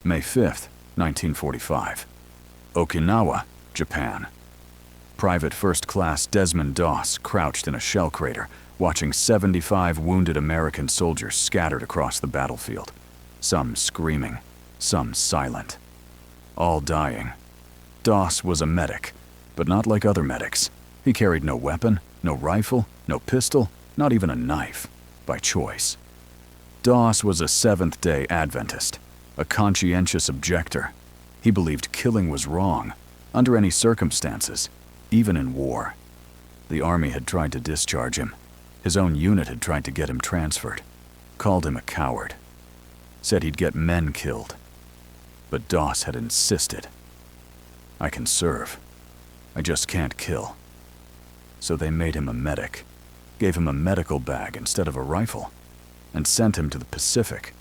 May 5th, 1945. Okinawa, Japan. Private First Class Desmond Doss crouched in a shell crater, watching 75 wounded American soldiers scattered across the battlefield. Some screaming, some silent. All dying. Doss was a medic, but not like other medics. He carried no weapon, no rifle, no pistol, not even a knife, by choice. Doss was a Seventh-day Adventist, a conscientious objector. He believed killing was wrong, under any circumstances, even in war. The Army had tried to discharge him. His own unit had tried to get him transferred. Called him a coward. Said he'd get men killed. But Doss had insisted. I can serve. I just can't kill. So they made him a medic, gave him a medical bag instead of a rifle, and sent him to the Pacific.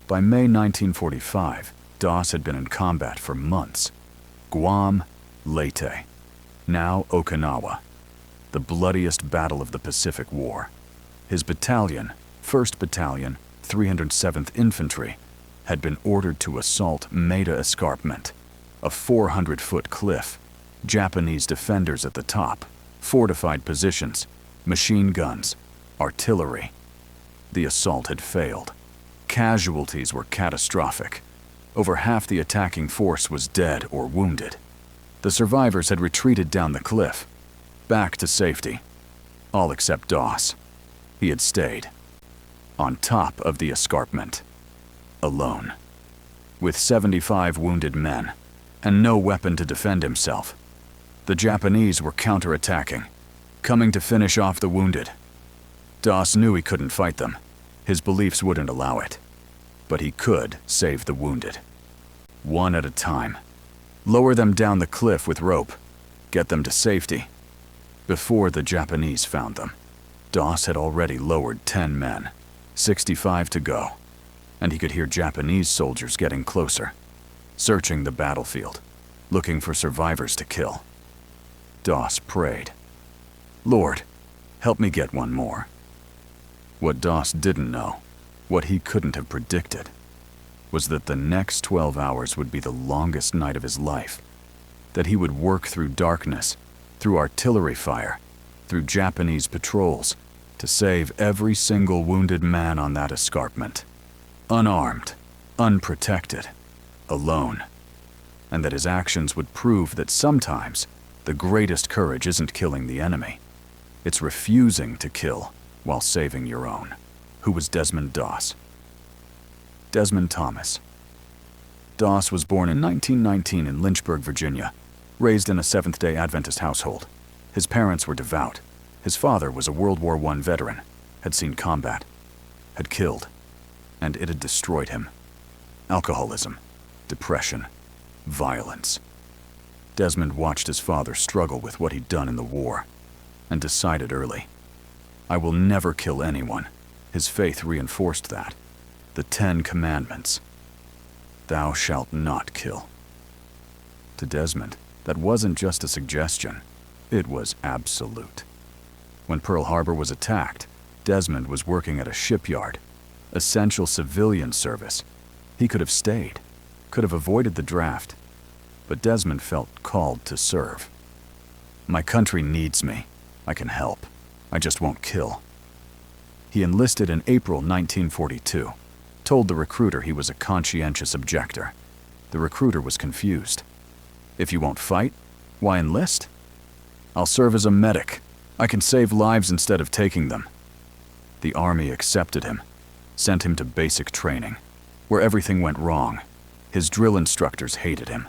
By May 1945, Doss had been in combat for months. Guam, Leyte. Now Okinawa. The bloodiest battle of the Pacific War. His battalion, 1st Battalion, 307th Infantry, had been ordered to assault Maeda Escarpment, a 400-foot cliff, Japanese defenders at the top, fortified positions, machine guns, artillery. The assault had failed. Casualties were catastrophic. Over half the attacking force was dead or wounded. The survivors had retreated down the cliff, back to safety. All except Doss. He had stayed. On top of the escarpment. Alone. With 75 wounded men, and no weapon to defend himself. The Japanese were counterattacking, coming to finish off the wounded. Doss knew he couldn't fight them. His beliefs wouldn't allow it. But he could save the wounded. One at a time. Lower them down the cliff with rope. Get them to safety. Before the Japanese found them, Doss had already lowered 10 men, 65 to go, and he could hear Japanese soldiers getting closer, searching the battlefield, looking for survivors to kill. Doss prayed, "Lord, help me get one more." What Doss didn't know, what he couldn't have predicted, was that the next 12 hours would be the longest night of his life, that he would work through darkness, through artillery fire, through Japanese patrols, to save every single wounded man on that escarpment, unarmed, unprotected, alone, and that his actions would prove that sometimes the greatest courage isn't killing the enemy, it's refusing to kill while saving your own. Who was Desmond Doss? Desmond Thomas. Doss was born in 1919 in Lynchburg, Virginia, raised in a Seventh-day Adventist household. His parents were devout. His father was a World War I veteran, had seen combat, had killed, and it had destroyed him. Alcoholism, depression, violence. Desmond watched his father struggle with what he'd done in the war, and decided early, I will never kill anyone. His faith reinforced that. The 10 Commandments. Thou shalt not kill. To Desmond, that wasn't just a suggestion, it was absolute. When Pearl Harbor was attacked, Desmond was working at a shipyard, essential civilian service. He could have stayed, could have avoided the draft, but Desmond felt called to serve. My country needs me. I can help. I just won't kill. He enlisted in April 1942, told the recruiter he was a conscientious objector. The recruiter was confused. If you won't fight, why enlist? I'll serve as a medic. I can save lives instead of taking them. The Army accepted him, sent him to basic training, where everything went wrong. His drill instructors hated him,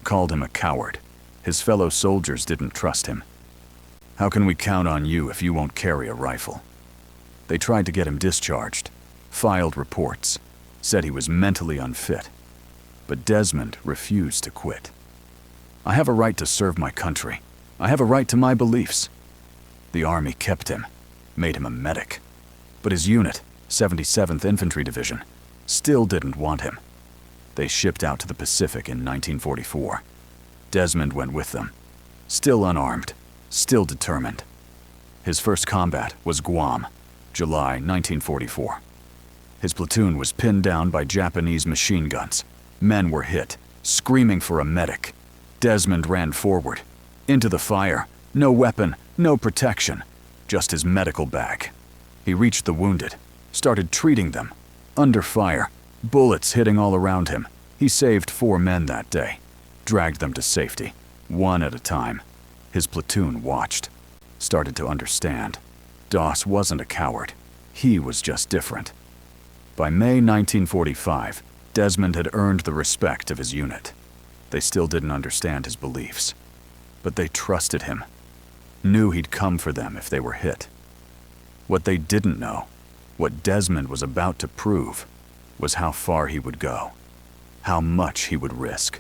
called him a coward. His fellow soldiers didn't trust him. How can we count on you if you won't carry a rifle? They tried to get him discharged, filed reports, said he was mentally unfit. But Desmond refused to quit. I have a right to serve my country. I have a right to my beliefs. The Army kept him, made him a medic. But his unit, 77th Infantry Division, still didn't want him. They shipped out to the Pacific in 1944. Desmond went with them, still unarmed, still determined. His first combat was Guam, July 1944. His platoon was pinned down by Japanese machine guns. Men were hit, screaming for a medic. Desmond ran forward. Into the fire. No weapon, no protection. Just his medical bag. He reached the wounded, started treating them. Under fire, bullets hitting all around him. He saved 4 men that day. Dragged them to safety, one at a time. His platoon watched. Started to understand. Doss wasn't a coward. He was just different. By May 1945, Desmond had earned the respect of his unit. They still didn't understand his beliefs, but they trusted him. Knew he'd come for them if they were hit. What they didn't know, what Desmond was about to prove, was how far he would go. How much he would risk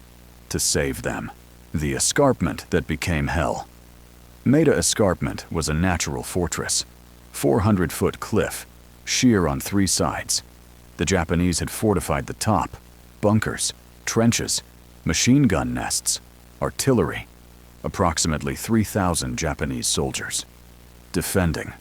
to save them. The escarpment that became hell. Maeda Escarpment was a natural fortress. 400-foot cliff, sheer on 3 sides. The Japanese had fortified the top. Bunkers, trenches, machine gun nests, artillery. Approximately 3,000 Japanese soldiers. Defending.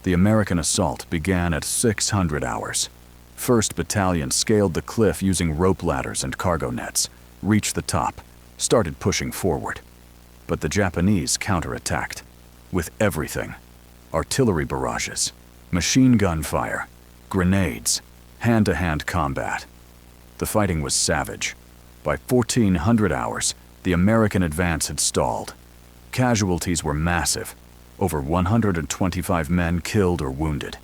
The American assault began at 600 hours. 1st Battalion scaled the cliff using rope ladders and cargo nets, reached the top, started pushing forward. But the Japanese counterattacked. With everything. Artillery barrages, machine gun fire, grenades, hand-to-hand combat. The fighting was savage. By 1400 hours, the American advance had stalled. Casualties were massive. Over 125 men killed or wounded.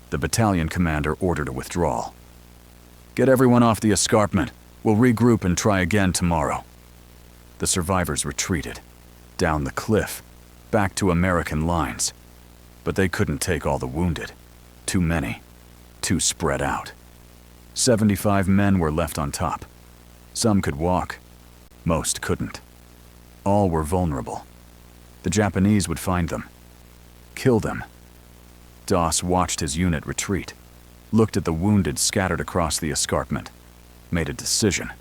The battalion commander ordered a withdrawal. "Get everyone off the escarpment. We'll regroup and try again tomorrow." The survivors retreated. Down the cliff. Back to American lines. But they couldn't take all the wounded. Too many. Too spread out. 75 men were left on top. Some could walk. Most couldn't. All were vulnerable. The Japanese would find them. Kill them. Doss watched his unit retreat. Looked at the wounded scattered across the escarpment. Made a decision.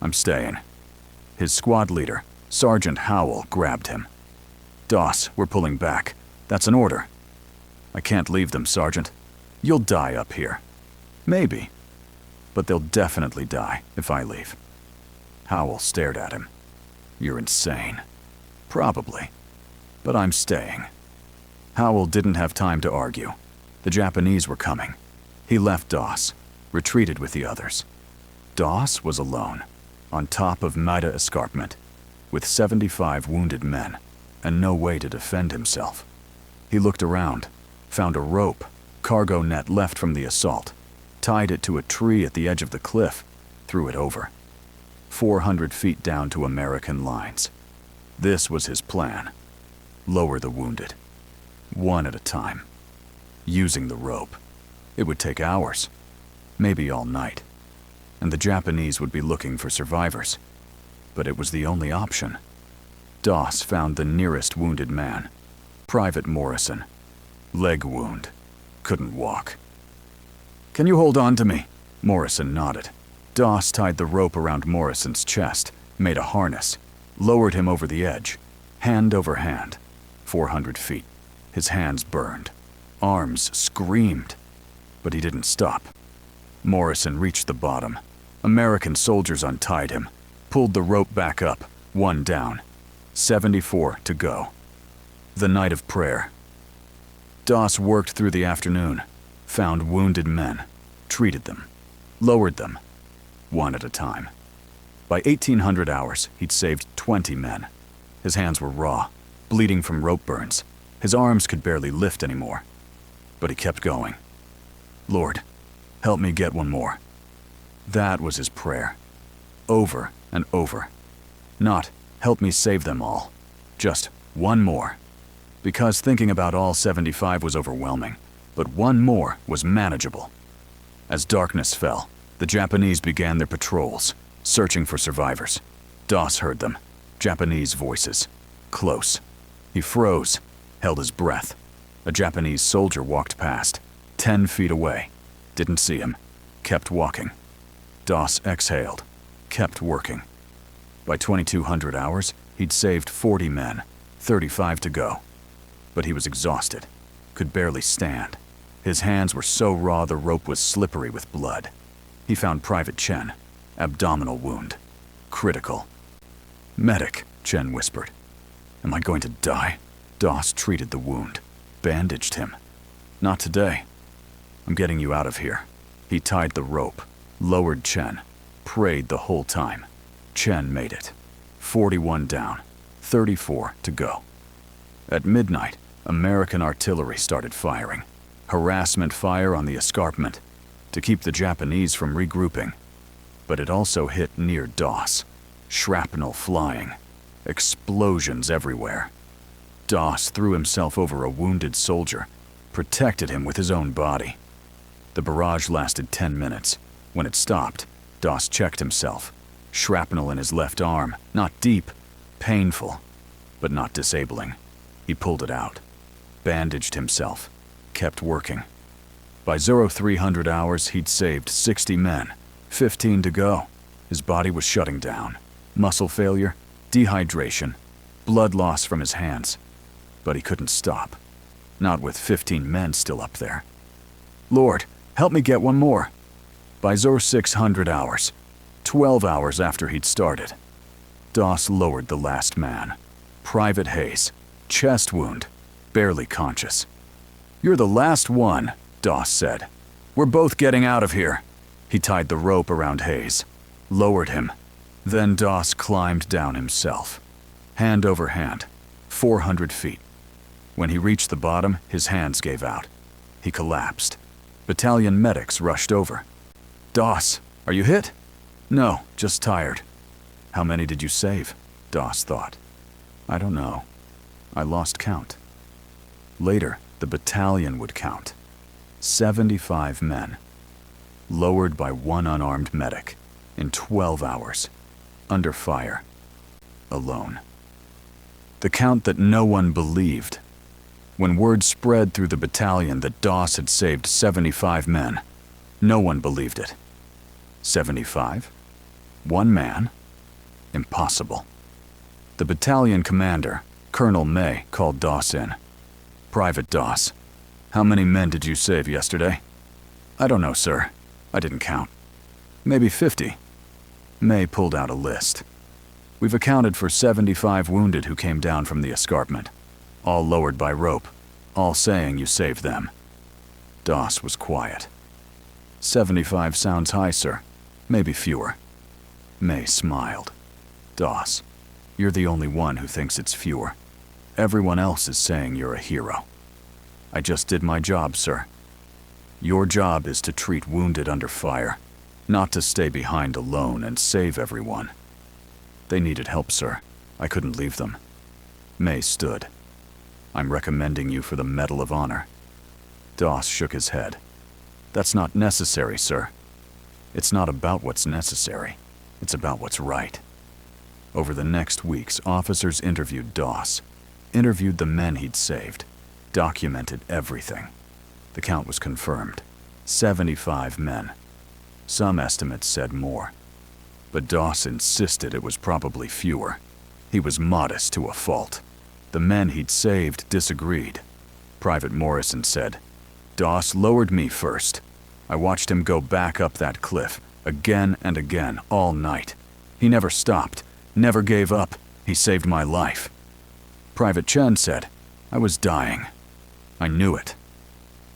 "I'm staying." His squad leader, Sergeant Howell, grabbed him. "Doss, we're pulling back. That's an order." "I can't leave them, Sergeant. You'll die up here." "Maybe. But they'll definitely die if I leave." Howell stared at him. "You're insane." "Probably. But I'm staying." Howell didn't have time to argue. The Japanese were coming. He left Doss, retreated with the others. Doss was alone, on top of Maeda Escarpment, with 75 wounded men, and no way to defend himself. He looked around, found a rope, cargo net left from the assault, tied it to a tree at the edge of the cliff, threw it over. 400 feet down to American lines. This was his plan. Lower the wounded. One at a time. Using the rope. It would take hours. Maybe all night. And the Japanese would be looking for survivors. But it was the only option. Doss found the nearest wounded man. Private Morrison. Leg wound. Couldn't walk. "Can you hold on to me?" Morrison nodded. Doss tied the rope around Morrison's chest, made a harness, lowered him over the edge, hand over hand, 400 feet. His hands burned. Arms screamed. But he didn't stop. Morrison reached the bottom. American soldiers untied him, pulled the rope back up, one down. 74 to go. The night of prayer. Doss worked through the afternoon, found wounded men, treated them, lowered them, one at a time. By 1800 hours, he'd saved 20 men. His hands were raw, bleeding from rope burns. His arms could barely lift anymore. But he kept going. "Lord, help me get one more." That was his prayer. Over and over. Not, "Help me save them all." Just one more. Because thinking about all 75 was overwhelming, but one more was manageable. As darkness fell, the Japanese began their patrols, searching for survivors. Doss heard them. Japanese voices. Close. He froze, held his breath. A Japanese soldier walked past, 10 feet away. Didn't see him. Kept walking. Doss exhaled. Kept working. By 2200 hours, he'd saved 40 men, 35 to go. But he was exhausted. Could barely stand. His hands were so raw the rope was slippery with blood. He found Private Chen. Abdominal wound. Critical. Medic, Chen whispered. Am I going to die? Doss treated the wound. Bandaged him. Not today. I'm getting you out of here. He tied the rope. Lowered Chen. Prayed the whole time. Chen made it. 41 down. 34 to go. At midnight, American artillery started firing. Harassment fire on the escarpment to keep the Japanese from regrouping. But it also hit near Doss. Shrapnel flying. Explosions everywhere. Doss threw himself over a wounded soldier, protected him with his own body. The barrage lasted 10 minutes. When it stopped, Doss checked himself. Shrapnel in his left arm, not deep, painful, but not disabling. He pulled it out, bandaged himself, kept working. By 0300 hours, he'd saved 60 men, 15 to go. His body was shutting down. Muscle failure, dehydration, blood loss from his hands. But he couldn't stop. Not with 15 men still up there. Lord, help me get one more. By 0600 hours, 12 hours after he'd started, Doss lowered the last man. Private Hayes, chest wound, barely conscious. You're the last one, Doss said. We're both getting out of here. He tied the rope around Hayes, lowered him. Then Doss climbed down himself, hand over hand, 400 feet. When he reached the bottom, his hands gave out. He collapsed. Battalion medics rushed over. Doss, are you hit? No, just tired. How many did you save? Doss thought. I don't know. I lost count. Later, the battalion would count. 75 men. Lowered by one unarmed medic. In 12 hours. Under fire. Alone. The count that no one believed. When word spread through the battalion that Doss had saved 75 men, no one believed it. 75? One man? Impossible. The battalion commander, Colonel May, called Doss in. Private Doss, how many men did you save yesterday? I don't know, sir. I didn't count. Maybe 50. May pulled out a list. We've accounted for 75 wounded who came down from the escarpment. All lowered by rope, all saying you saved them. Doss was quiet. 75 sounds high, sir. Maybe fewer. May smiled. Doss, you're the only one who thinks it's fewer. Everyone else is saying you're a hero. I just did my job, sir. Your job is to treat wounded under fire, not to stay behind alone and save everyone. They needed help, sir. I couldn't leave them. May stood. I'm recommending you for the Medal of Honor. Doss shook his head. That's not necessary, sir. It's not about what's necessary. It's about what's right. Over the next weeks, officers interviewed Doss, interviewed the men he'd saved, documented everything. The count was confirmed. 75 men. Some estimates said more. But Doss insisted it was probably fewer. He was modest to a fault. The men he'd saved disagreed. Private Morrison said, Doss lowered me first. I watched him go back up that cliff, again and again, all night. He never stopped, never gave up. He saved my life. Private Chen said, I was dying. I knew it.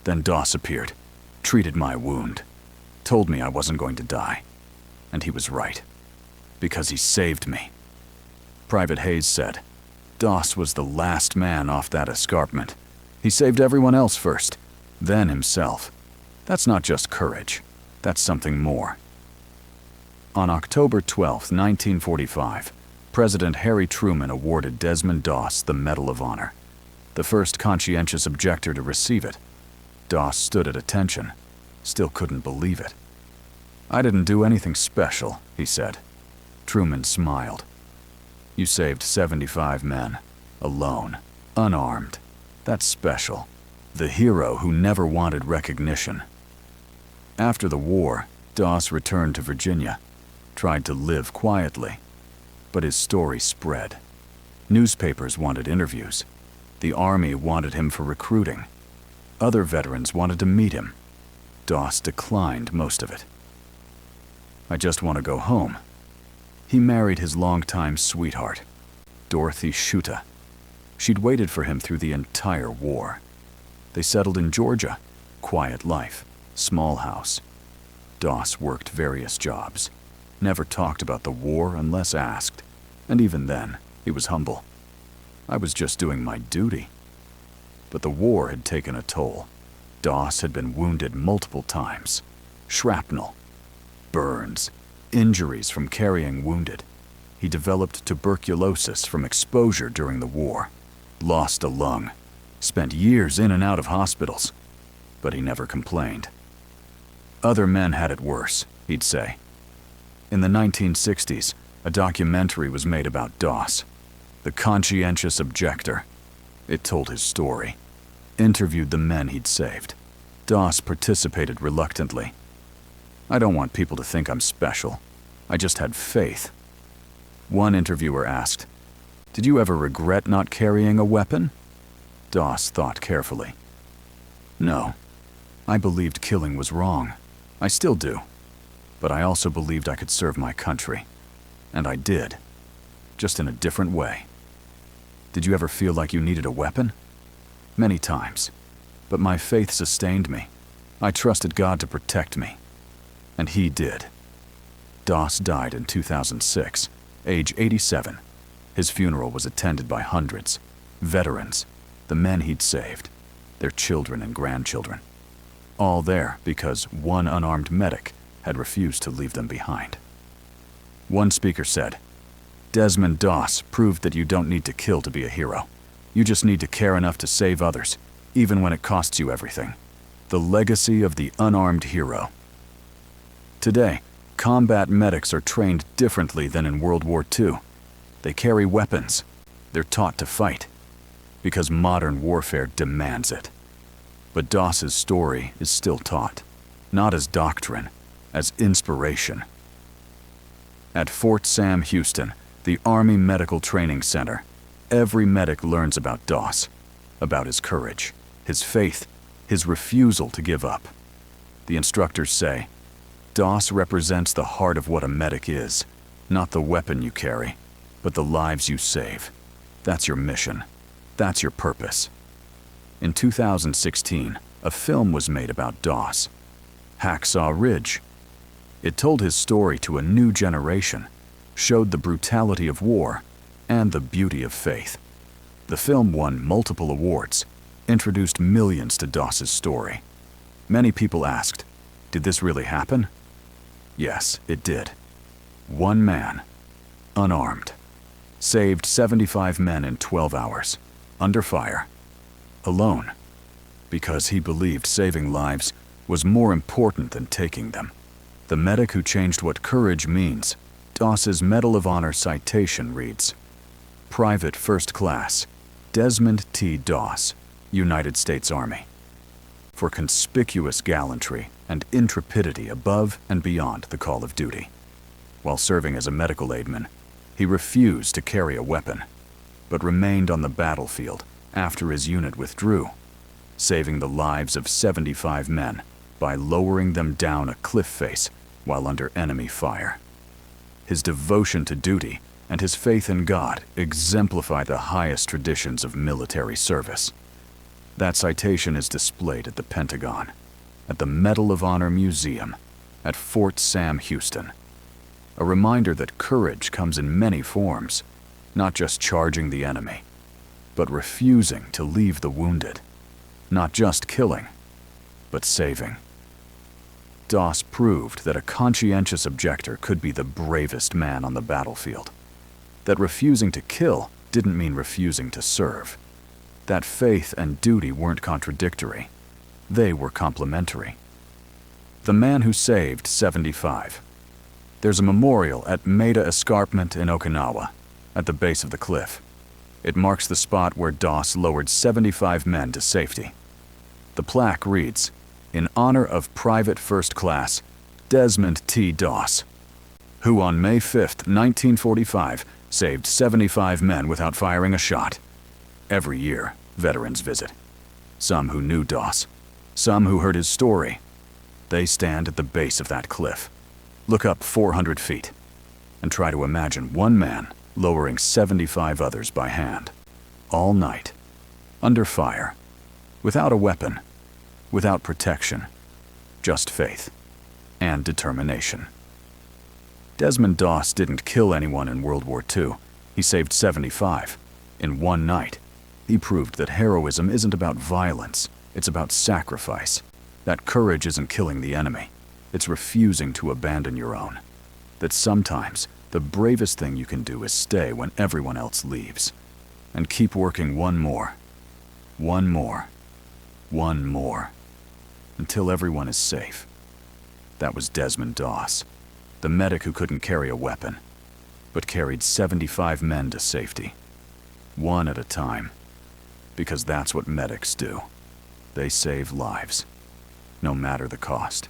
Then Doss appeared, treated my wound, told me I wasn't going to die. And he was right, because he saved me. Private Hayes said, Doss was the last man off that escarpment. He saved everyone else first, then himself. That's not just courage, that's something more. On October 12, 1945, President Harry Truman awarded Desmond Doss the Medal of Honor, the first conscientious objector to receive it. Doss stood at attention, still couldn't believe it. I didn't do anything special, he said. Truman smiled. You saved 75 men, alone, unarmed. That's special. The hero who never wanted recognition. After the war, Doss returned to Virginia, tried to live quietly. But his story spread. Newspapers wanted interviews. The Army wanted him for recruiting. Other veterans wanted to meet him. Doss declined most of it. I just want to go home. He married his longtime sweetheart, Dorothy Shuta. She'd waited for him through the entire war. They settled in Georgia. Quiet life, small house. Doss worked various jobs. Never talked about the war unless asked. And even then, he was humble. I was just doing my duty. But the war had taken a toll. Doss had been wounded multiple times. Shrapnel, burns, injuries from carrying wounded. He developed tuberculosis from exposure during the war. Lost a lung. Spent years in and out of hospitals. But he never complained. Other men had it worse, he'd say. In the 1960s, a documentary was made about Doss, the conscientious objector. It told his story, interviewed the men he'd saved. Doss participated reluctantly. I don't want people to think I'm special. I just had faith. One interviewer asked, "Did you ever regret not carrying a weapon?" Doss thought carefully. "No. I believed killing was wrong. I still do. But I also believed I could serve my country. And I did. Just in a different way." "Did you ever feel like you needed a weapon?" "Many times. But my faith sustained me. I trusted God to protect me. And He did." Doss died in 2006, age 87. His funeral was attended by hundreds. Veterans, the men he'd saved, their children and grandchildren. All there because one unarmed medic had refused to leave them behind. One speaker said, "Desmond Doss proved that you don't need to kill to be a hero. You just need to care enough to save others, even when it costs you everything. The legacy of the unarmed hero." Today, combat medics are trained differently than in World War II. They carry weapons. They're taught to fight. Because modern warfare demands it. But Doss's story is still taught, not as doctrine, as inspiration. At Fort Sam Houston, the Army Medical Training Center, every medic learns about Doss, about his courage, his faith, his refusal to give up. The instructors say, Doss represents the heart of what a medic is, not the weapon you carry, but the lives you save. That's your mission. That's your purpose. In 2016, a film was made about Doss, Hacksaw Ridge. It told his story to a new generation, showed the brutality of war and the beauty of faith. The film won multiple awards, introduced millions to Doss's story. Many people asked, did this really happen? Yes, it did. One man, unarmed, saved 75 men in 12 hours, under fire, alone, because he believed saving lives was more important than taking them. The medic who changed what courage means. Doss's Medal of Honor citation reads, Private First Class, Desmond T. Doss, United States Army. For conspicuous gallantry and intrepidity above and beyond the call of duty. While serving as a medical aidman, he refused to carry a weapon, but remained on the battlefield after his unit withdrew, saving the lives of 75 men by lowering them down a cliff face while under enemy fire. His devotion to duty and his faith in God exemplify the highest traditions of military service. That citation is displayed at the Pentagon, at the Medal of Honor Museum, at Fort Sam Houston. A reminder that courage comes in many forms, not just charging the enemy, but refusing to leave the wounded, not just killing, but saving. Doss proved that a conscientious objector could be the bravest man on the battlefield, that refusing to kill didn't mean refusing to serve, that faith and duty weren't contradictory, they were complementary. The man who saved 75. There's a memorial at Maeda Escarpment in Okinawa, at the base of the cliff. It marks the spot where Doss lowered 75 men to safety. The plaque reads, in honor of Private First Class, Desmond T. Doss, who on May 5, 1945, saved 75 men without firing a shot. Every year, veterans visit. Some who knew Doss, some who heard his story. They stand at the base of that cliff. Look up 400 feet and try to imagine one man lowering 75 others by hand, all night, under fire, without a weapon, without protection, just faith and determination. Desmond Doss didn't kill anyone in World War II. He saved 75 in one night. He proved that heroism isn't about violence, it's about sacrifice. That courage isn't killing the enemy, it's refusing to abandon your own. That sometimes the bravest thing you can do is stay when everyone else leaves. And keep working one more, until everyone is safe. That was Desmond Doss, the medic who couldn't carry a weapon, but carried 75 men to safety, one at a time. Because that's what medics do. They save lives, no matter the cost.